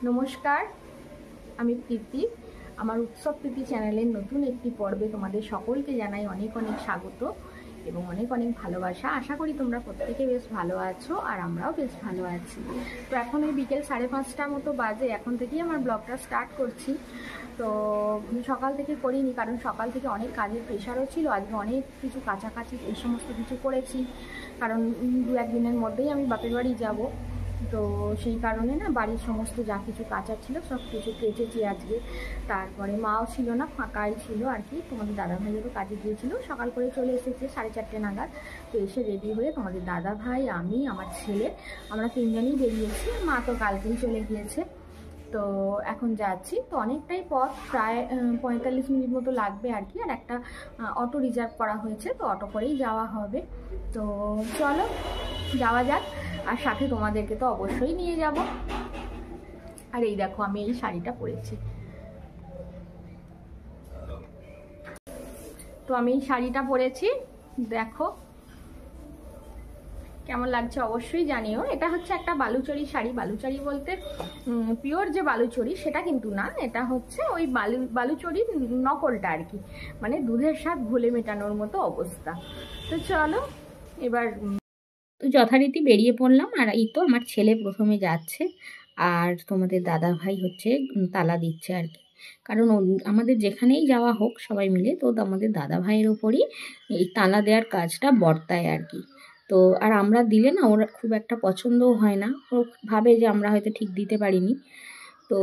নমস্কার, আমি প্রীতি। আমার উৎসব প্রীতি চ্যানেলের নতুন একটি পর্বে তোমাদের সকলকে জানাই অনেক অনেক স্বাগত এবং অনেক অনেক ভালোবাসা। আশা করি তোমরা প্রত্যেকে বেশ ভালো আছো আর আমরাও বেশ ভালো আছি। তো এখন ওই বিকেল 5:30টার মতো বাজে, এখন থেকেই আমার ব্লগটা স্টার্ট করছি। তো সকাল থেকে করিনি, কারণ সকাল থেকে অনেক কাজের প্রেশারও ছিল। আজকে অনেক কিছু কাছাকাছি এই সমস্ত কিছু করেছি, কারণ 2-1 দিনের মধ্যেই আমি বাপের বাড়ি যাব। তো সেই কারণে না বাড়ির সমস্ত যা কিছু কাচার ছিল সব কিছু কেচেছি আজকে। তারপরে মাও ছিল না, ফাঁকাই ছিল আর কি। তোমাদের দাদাভাইয়েরও কাজে গিয়েছিল, সকাল করে চলে এসেছে 4:30 নাগাদ। তো এসে রেডি হয়ে তোমাদের দাদাভাই, আমি, আমার ছেলে, আমরা তিনজনই বেরিয়েছি। মা তো কালকেই চলে গিয়েছে। তো এখন যাচ্ছি। তো অনেকটাই পথ, প্রায় 45 মিনিট মতো লাগবে আর কি। আর একটা অটো রিজার্ভ করা হয়েছে, তো অটো করেই যাওয়া হবে। তো চলো যাওয়া যাক। আর সাথে তোমাদেরকে তো অবশ্যই নিয়ে যাব। আর এই দেখো, আমি এই শাড়িটা পরেছি। তো আমি এই শাড়িটা পরেছি, দেখো কেমন লাগছে অবশ্যই জানিও। এটা হচ্ছে একটা বালুচরী শাড়ি। বালুচরী বলতে পিওর যে বালুচরী সেটা কিন্তু না, এটা হচ্ছে ওই বালুচরীর নকলটা আর কি, মানে দুধের স্বাদ ঘোলে মেটানোর মতো অবস্থা। তো চলো এবার তো যথারীতি বেরিয়ে পড়লাম। আর এই তো আমার ছেলে প্রথমে যাচ্ছে, আর তোমাদের দাদা ভাই হচ্ছে তালা দিচ্ছে আর কি। কারণ আমাদের যেখানেই যাওয়া হোক সবাই মিলে, তো আমাদের দাদা ভাইয়ের ওপরই এই তালা দেওয়ার কাজটা বর্তায় আর কি। তো আর আমরা দিলে না ওর খুব একটা পছন্দও হয় না, ও ভাবে যে আমরা হয়তো ঠিক দিতে পারিনি। তো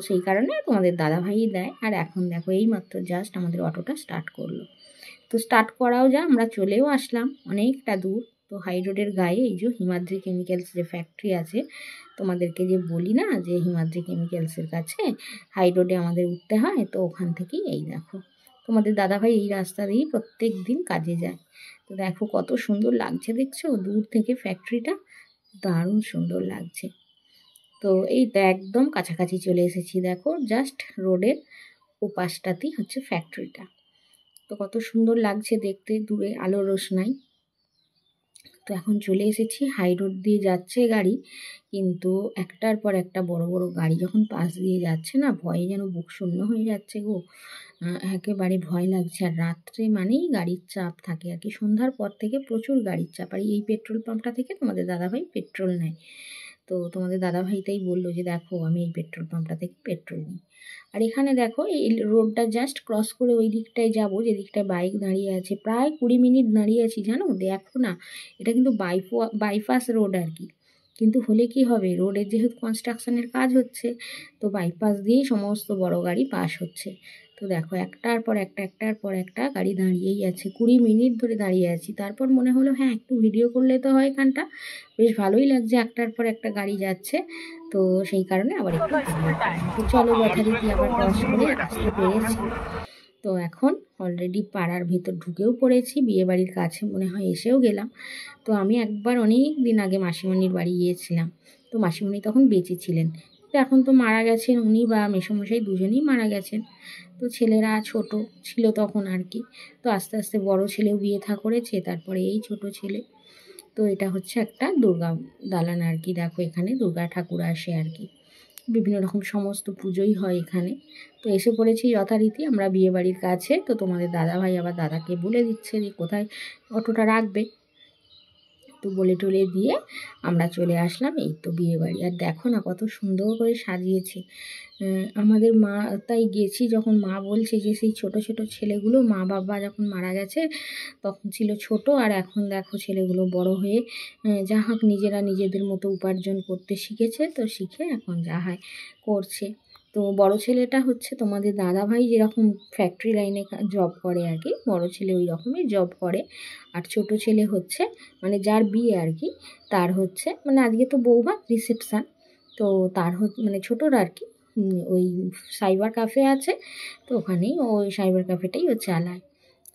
সেই কারণে তোমাদের দাদা ভাইই দেয়। আর এখন দেখো এই মাত্র জাস্ট আমাদের অটোটা স্টার্ট করলো। তো স্টার্ট করাও যা, আমরা চলেও আসলাম অনেকটা দূর। তো হাই রোডের গায়ে এই যে হিমাদ্রি কেমিক্যালস যে ফ্যাক্টরি আছে, তোমাদেরকে যে বলি না যে হিমাদ্রি কেমিক্যালসের কাছে হাই রোডে আমাদের উঠতে হয়, তো ওখান থেকেই এই দেখো তোমাদের দাদাভাই এই রাস্তা দিয়েই প্রত্যেক দিন কাজে যায়। তো দেখো কত সুন্দর লাগছে, দেখছো দূর থেকে ফ্যাক্টরিটা, দারুণ সুন্দর লাগছে। তো এই তো একদম কাছাকাছি চলে এসেছি, দেখো জাস্ট রোডের ওপাশটাতেই হচ্ছে ফ্যাক্টরিটা। তো কত সুন্দর লাগছে দেখতে দূরে আলো রোশনাই। তো এখন চলে এসেছি, হাই রোড দিয়ে যাচ্ছে গাড়ি, কিন্তু একটার পর একটা বড় বড় গাড়ি যখন পাশ দিয়ে যাচ্ছে না, ভয়ে যেন বুক শূন্য হয়ে যাচ্ছে গো। একেবারে ভয় লাগছে। আর রাত্রে মানেই গাড়ির চাপ থাকে আর কি, সন্ধ্যার পর থেকে প্রচুর গাড়ির চাপ। আর এই পেট্রোল পাম্পটা থেকে তোমাদের দাদাভাই পেট্রোল নেয়। তো তোমাদের দাদাভাই তাই বললো যে দেখো আমি এই পেট্রোল পাম্পটা থেকে পেট্রোল নিই। আর এখানে দেখো এই রোডটা জাস্ট ক্রস করে ওই দিকটায় যাবো, যে দিকটায় বাইক দাঁড়িয়ে আছে। প্রায় 20 মিনিট দাঁড়িয়ে আছি জানো, দেখো না। এটা কিন্তু বাইপাস রোড আর কি, কিন্তু হলে কি হবে, রোডের যেহেতু কনস্ট্রাকশনের কাজ হচ্ছে, তো বাইপাস দিয়েই সমস্ত বড় গাড়ি পাস হচ্ছে। তো দেখো একটার পর একটা গাড়ি দাঁড়িয়েই আছে, 20 মিনিট ধরে দাঁড়িয়ে আছি। তারপর মনে হলো হ্যাঁ একটু ভিডিও করলে তো হয়, এখানটা বেশ ভালোই লাগছে, একটার পর একটা গাড়ি যাচ্ছে। তো সেই কারণে আবার একটু তো চলো যথারীতি আবার ক্রস করে আসতে পেরেছি। তো এখন অলরেডি পাড়ার ভেতর ঢুকেও পড়েছি, বিয়েবাড়ির কাছে মনে হয় এসেও গেলাম। তো আমি একবার অনেক দিন আগে মাসিমণির বাড়ি গিয়েছিলাম, তো মাসিমণি তখন বেঁচে ছিলেন। তো এখন তো মারা গেছেন উনি, বা মেসোমশাই দুজনেই মারা গেছেন। তো ছেলেরা ছোট ছিল তখন আর কি। তো আস্তে আস্তে বড় ছেলেও বিয়ে থা করেছে, তারপরে এই ছোট ছেলে। তো এটা হচ্ছে একটা দুর্গা দালান আর কি। দেখো এখানে দুর্গা ঠাকুর আসে আর কি, বিভিন্ন রকম সমস্ত পুজোই হয় এখানে। তো এসে পড়েছি যথারীতি আমরা বিয়েবাড়ির কাছে। তো তোমাদের দাদাভাই আবার দাদাকে বলে দিচ্ছে যে কোথায় অটোটা রাখবে। তো বলে টলে দিয়ে আমরা চলে আসলাম এই তো বিয়েবাড়ি। আর দেখো না কত সুন্দর করে সাজিয়েছে। আমাদের মা তাই গেছি যখন, মা বলছে যে সেই ছোট ছোট ছেলেগুলো, মা বাবা যখন মারা গেছে তখন ছিল ছোট, আর এখন দেখো ছেলেগুলো বড় হয়ে যা হোক নিজেরা নিজেদের মতো উপার্জন করতে শিখেছে। তো শিখে এখন যা হয় করছে। তো বড় ছেলেটা হচ্ছে তোমাদের দাদাভাই যেরকম ফ্যাক্টরি লাইনে জব করে আর কি, বড় ছেলে ওই রকমই জব করে। আর ছোট ছেলে হচ্ছে মানে যার বিয়ে আর কি, তার হচ্ছে মানে আজকে তো বৌভাত রিসেপশান, তো তার মানে ছোটোর আর কি ওই সাইবার ক্যাফে আছে, তো ওখানেই ওই সাইবার ক্যাফেটাই ও চালায়।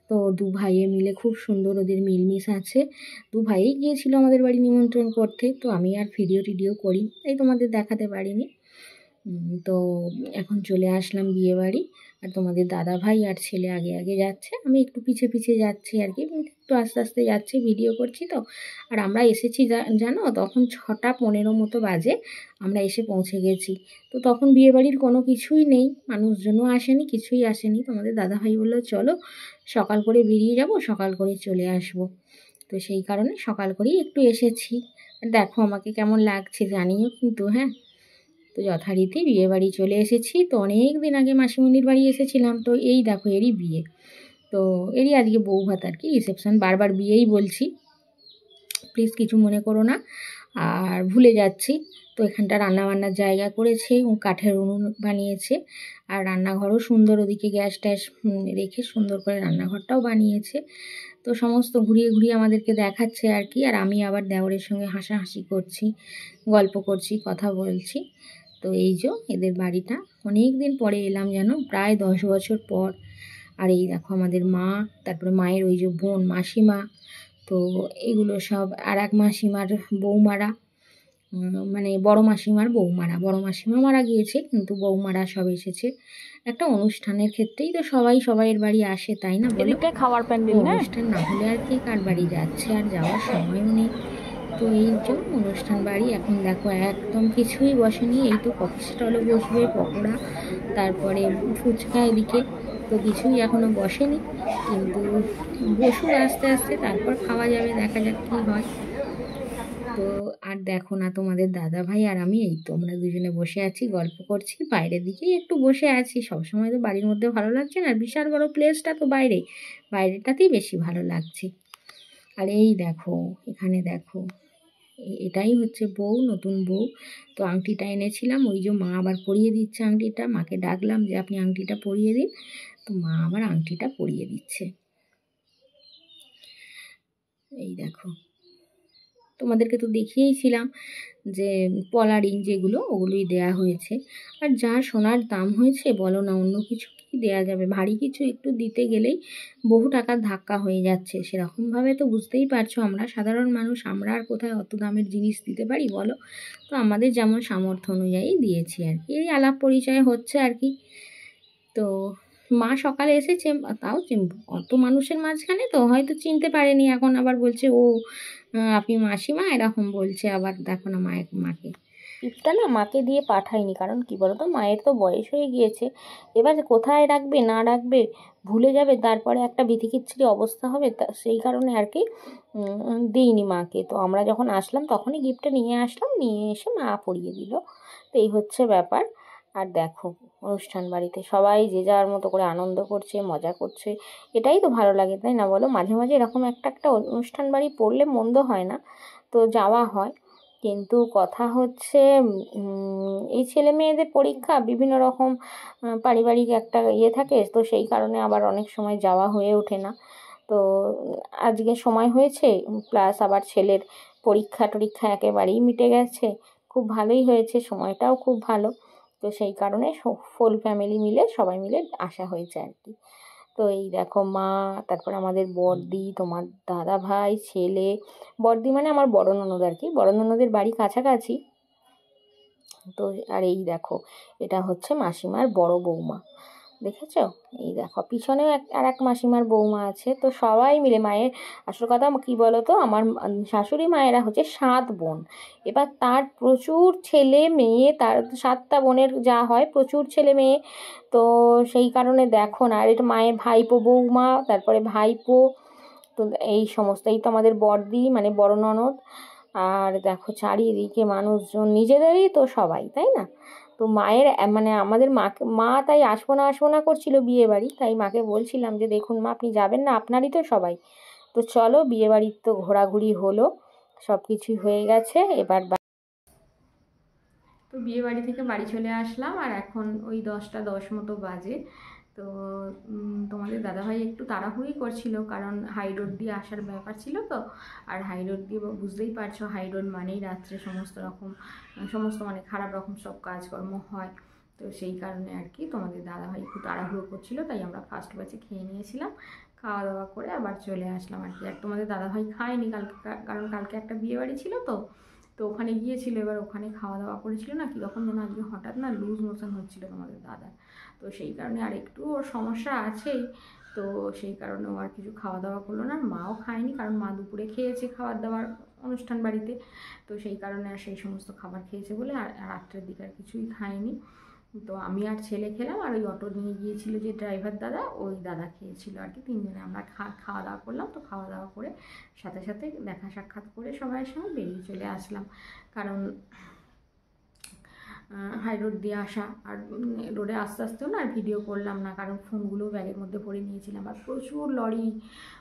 তো দু ভাইয়ে মিলে খুব সুন্দর ওদের মিলমিশ আছে। দু ভাইয়েই গিয়েছিল আমাদের বাড়ি নিমন্ত্রণ করতে, তো আমি আর ভিডিও টিডিও করি তাই তোমাদের দেখাতে পারিনি। তো এখন চলে আসলাম বিয়ে বাড়ি। আর তোমাদের দাদা ভাই আর ছেলে আগে আগে যাচ্ছে, আমি একটু পিছে পিছে যাচ্ছি আর কি। একটু আস্তে আস্তে যাচ্ছি, ভিডিও করছি তো। আর আমরা এসেছি জানো তখন 6:15 মতো বাজে, আমরা এসে পৌঁছে গেছি। তো তখন বিয়েবাড়ির কোনো কিছুই নেই, মানুষজনও আসেনি, কিছুই আসেনি। তোমাদের দাদাভাই বললো চলো সকাল করে বেরিয়ে যাব, সকাল করে চলে আসব। তো সেই কারণে সকাল করেই একটু এসেছি। দেখো আমাকে কেমন লাগছে জানিও কিন্তু, হ্যাঁ। তো যথারীতি বিয়েবাড়ি চলে এসেছি। তো অনেক দিন আগে মাসিমণির বাড়ি এসেছিলাম, তো এই দেখো এরই বিয়ে। তো এরই আজকে বউ ভাত আর কি, রিসেপশন, বারবার বিয়েই বলছি, প্লিজ কিছু মনে করো না। আর ভুলে যাচ্ছি। তো এখানটা রান্নাবান্নার জায়গা করেছে, কাঠের উনুন বানিয়েছে, আর রান্নাঘরও সুন্দর, ওদিকে গ্যাস ট্যাস রেখে সুন্দর করে রান্নাঘরটাও বানিয়েছে। তো সমস্ত ঘুরিয়ে ঘুরিয়ে আমাদেরকে দেখাচ্ছে আর কি। আর আমি আবার দেওরের সঙ্গে হাসাহাসি করছি, গল্প করছি, কথা বলছি। তো এই যে এদের বাড়িটা অনেক দিন পরে এলাম যেন, প্রায় 10 বছর পর। আর এই দেখো আমাদের মা, তারপরে মায়ের ওই যে বোন মাসিমা, তো এগুলো সব আর এক মাসিমার বৌমারা, মানে বড় মাসিমার বৌমারা, বড় মাসিমা মারা গিয়েছে কিন্তু বৌমারা সব এসেছে। একটা অনুষ্ঠানের ক্ষেত্রেই তো সবাই সবাইয়ের বাড়ি আসে, তাই না বলো? খাওয়ার প্যান্ডেল না, অনুষ্ঠান না হলে আর কে কার বাড়ি যাচ্ছে, আর যাওয়ার সময়ও নেই। তো এই জন্য অনুষ্ঠান বাড়ি এখন দেখো একদম কিছুই বসেনি। এই তো কফি স্টলে বসবে, পকোড়া, তারপরে ফুচকা এদিকে, তো কিছুই এখনও বসেনি। কিন্তু বসুক আস্তে আস্তে, তারপর খাওয়া যাবে, দেখা যাক কী হয়। তো আর দেখো না তোমাদের দাদা ভাই আর আমি, এই তো আমরা দুজনে বসে আছি, গল্প করছি, বাইরের দিকেই একটু বসে আছি। সবসময় তো বাড়ির মধ্যে ভালো লাগছে না, বিশাল বড় প্লেসটা তো বাইরে, বাইরেটাতেই বেশি ভালো লাগছে। আর এই দেখো এখানে দেখো, এটাই হচ্ছে বউ, নতুন বউ। তো আংটিটা এনেছিলাম, ওই যে মা আবার পরিয়ে দিচ্ছে আংটিটা, মাকে ডাকলাম যে আপনি আংটিটা পরিয়ে দিন, তো মা আবার আংটিটা পরিয়ে দিচ্ছে। এই দেখো তোমাদেরকে তো দেখিয়েছিলাম যে পলা রিং যেগুলো, ওগুলোই দেয়া হয়েছে। আর যা সোনার দাম হয়েছে বলো না, অন্য কিছু কি দেয়া যাবে? ভারী কিছু একটু দিতে গেলেই বহু টাকার ধাক্কা হয়ে যাচ্ছে। সেরকমভাবে তো বুঝতেই পারছো আমরা সাধারণ মানুষ, আমরা আর কোথায় অত দামের জিনিস দিতে পারি বলো? তো আমাদের যেমন সামর্থ্য অনুযায়ী দিয়েছি আর কি, এই আলাপ পরিচয় হচ্ছে আর কি। তো মা সকালে এসেছে, তাও অত মানুষের মাঝখানে তো হয়তো চিনতে পারেনি, এখন আবার বলছে ও আপনি মাসিমা, এরকম বলছে। আবার দেখো না মাকে, টিপটা না মাকে দিয়ে পাঠাইনি, কারণ কি বলতো মায়ের তো বয়স হয়ে গিয়েছে, এবার কোথায় রাখবে না রাখবে ভুলে যাবে, তারপরে একটা বিধিকিচ্ছিরি অবস্থা হবে, তা সেই কারণে আর কি দিইনি মাকে। তো আমরা যখন আসলাম তখনই গিফটটা নিয়ে আসলাম, নিয়ে এসে মা পরিয়ে দিল। তো এই হচ্ছে ব্যাপার। আর দেখো অনুষ্ঠান বাড়িতে সবাই যে যার মতো করে আনন্দ করছে, মজা করছে, এটাই তো ভালো লাগে, তাই না বলো? মাঝে মাঝে এরকম একটা একটা অনুষ্ঠান বাড়ি পড়লে মন্দ হয় না, তো যাওয়া হয়। কিন্তু কথা হচ্ছে এই ছেলে মেয়েদের পরীক্ষা, বিভিন্ন রকম পারিবারিক একটা ইয়ে থাকে, তো সেই কারণে আবার অনেক সময় যাওয়া হয়ে ওঠে না। তো আজকে সময় হয়েছে, প্লাস আবার ছেলের পরীক্ষা টরীক্ষা একেবারেই মিটে গেছে, খুব ভালোই হয়েছে, সময়টাও খুব ভালো। তো সেই কারণে ফুল ফ্যামিলি মিলে সবাই মিলে আসা হয়েছে আর কি। তো এই দেখো মা, তারপর আমাদের বড়দি, তোমার দাদা ভাই, ছেলে, বড়দি মানে আমার বড় ননদ আর কি, বড় ননদের বাড়ি কাছাকাছি। তো আর এই দেখো এটা হচ্ছে মাসিমার বড় বৌমা, দেখেছো? এই দেখো পিছনেও আর এক মাসিমার বৌমা আছে। তো সবাই মিলে মায়ের, আসল কথা কী বলো তো, আমার শাশুড়ি মায়েরা হচ্ছে 7 বোন, এবার তার প্রচুর ছেলে মেয়ে, তার 7টা বোনের যা হয় প্রচুর ছেলে মেয়ে। তো সেই কারণে দেখো না, আর এটা মায়ের ভাইপো বৌমা, তারপরে ভাইপো, তো এই সমস্ত, এই তো আমাদের বড়দি মানে বড় ননদ। আর দেখো চারিদিকে মানুষজন, নিজেদেরই তো সবাই, তাই না? তো মায়ের মানে আমাদের মা তাই আসবো না আসবো না করছিল বিয়ে বাড়ি, তাই মাকে বলছিলাম যে দেখুন মা আপনি যাবেন না, আপনারই তো সবাই, তো চলো বিয়ে বাড়ির তো ঘোরাঘুরি হলো, সব কিছুই হয়ে গেছে এবার। তো বিয়ে বাড়ি থেকে বাড়ি চলে আসলাম, আর এখন ওই 10টা 10 মতো বাজে। তো তোমাদের দাদাভাই একটু তাড়াহুড়ি করছিল, কারণ হাই রোড দিয়ে আসার ব্যাপার ছিল তো। আর হাই রোড দিয়ে বুঝতেই পারছো, হাই রোড মানেই রাত্রে সমস্ত মানে খারাপ রকম সব কাজকর্ম হয়। তো সেই কারণে আর কি তোমাদের দাদাভাই একটু তাড়াহুড়ো করছিল, তাই আমরা ফার্স্ট ব্যাচে খেয়ে নিয়েছিলাম, খাওয়া দাওয়া করে আবার চলে আসলাম আর কি। আর তোমাদের দাদাভাই খায়নি কালকে, কারণ কালকে একটা বিয়ে বাড়ি ছিল তো, তো ওখানে গিয়েছিল, এবার ওখানে খাওয়া দাওয়া করেছিল না, কীরকম যেন আজকে হঠাৎ না লুজ মোশন হচ্ছিলো তোমাদের দাদা, তো সেই কারণে আর একটু ওর সমস্যা আছেই। তো তো সেই কারণে ও আর কিছু খাওয়া দাওয়া করলো না, আর মাও খায়নি, কারণ মা দুপুরে খেয়েছে খাবার দাবার অনুষ্ঠান বাড়িতে, তো সেই কারণে আর সেই সমস্ত খাবার খেয়েছে বলে আর রাত্রের দিকে আর কিছুই খায়নি। তো আমি আর ছেলে খেলাম, আর ওই অটো নিয়ে গিয়েছিল যে ড্রাইভার দাদা, ওই দাদা খেয়েছিল আর কি। তিনজনে আমরা খাওয়া দাওয়া করলাম। তো খাওয়া দাওয়া করে সাথে সাথে দেখা সাক্ষাৎ করে সবাইয়ের সঙ্গে বেরিয়ে চলে আসলাম, কারণ হাই রোড দিয়ে আসা, আর রোডে আস্তে আস্তেও না আর ভিডিও করলাম না, কারণ ফোনগুলো ব্যাগের মধ্যে ভরে নিয়েছিলাম। আর প্রচুর লরি,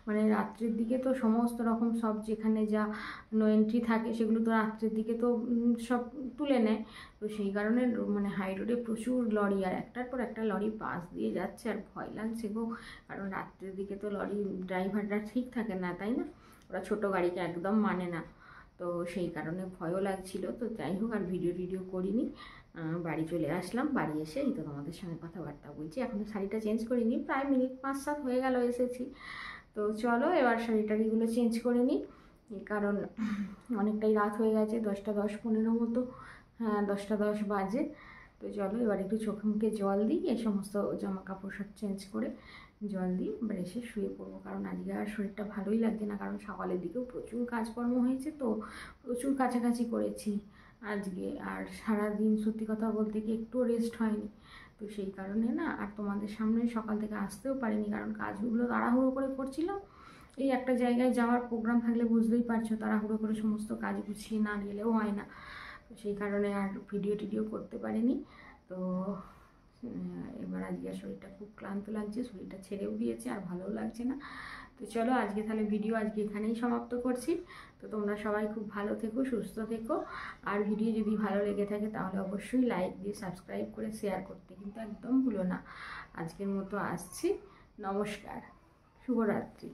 মানে রাত্রের দিকে তো সমস্ত রকম সব যেখানে যা নো এন্ট্রি থাকে সেগুলো তো রাত্রের দিকে তো সব তুলে নেয়। তো সেই কারণে মানে হাই রোডে প্রচুর লরি, আর একটার পর একটা লরি পাশ দিয়ে যাচ্ছে, আর ভয় লাগছে গো, কারণ রাত্রের দিকে তো লরি ড্রাইভাররা ঠিক থাকে না, তাই না, ওরা ছোটো গাড়িকে একদম মানে না। তো সেই কারণে ভয়ও লাগছিল। তো যাই হোক, আর ভিডিও করিনি, বাড়ি চলে আসলাম। বাড়ি এসে এই তো তোমাদের সঙ্গে কথাবার্তা বলছি। এখনও শাড়িটা চেঞ্জ করিনি, প্রায় মিনিট 5-7 হয়ে গেল এসেছি। তো চলো এবার শাড়িটারিগুলো চেঞ্জ করে নিই, কারণ অনেকটাই রাত হয়ে গেছে, 10টা 10-15 মতো, হ্যাঁ 10টা 10 বাজে। তো চলো এবার একটু চোখে মুখে জল দিই, এই সমস্ত জামা কাপড় সব চেঞ্জ করে জল দিই, এবার এসে শুয়ে পড়বো, কারণ আজকে আর শরীরটা ভালোই লাগছে না, কারণ সকালের দিকেও প্রচুর কাজকর্ম হয়েছে, তো প্রচুর কাছাকাছি করেছি আজকে, আর সারাদিন সত্যি কথা বলতে কি একটুও রেস্ট হয়নি। তো সেই কারণে না আর তোমাদের সামনে সকাল থেকে আসতেও পারিনি, কারণ কাজগুলো তাড়াহুড়ো করে করছিলাম। এই একটা জায়গায় যাওয়ার প্রোগ্রাম থাকলে বুঝতেই পারছো, তাড়াহুড়ো করে সমস্ত কাজ গুছিয়ে না গেলেও হয় না। তো সেই কারণে আর ভিডিও করতে পারিনি। তো এবার আজকে শরীরটা খুব ক্লান্ত লাগছে, শরীরটা ছেড়েও দিয়েছে, আর ভালোও লাগছে না। তো চলো আজকে তাহলে ভিডিও আজকে এখানেই সমাপ্ত করছি। তো তোমরা সবাই খুব ভালো থেকো, সুস্থ থেকো, আর ভিডিও যদি ভালো লেগে থাকে তাহলে অবশ্যই লাইক দিয়ে সাবস্ক্রাইব করে শেয়ার করতে কিন্তু একদম ভুলো না। আজকের মতো আসছি, নমস্কার, শুভরাত্রি।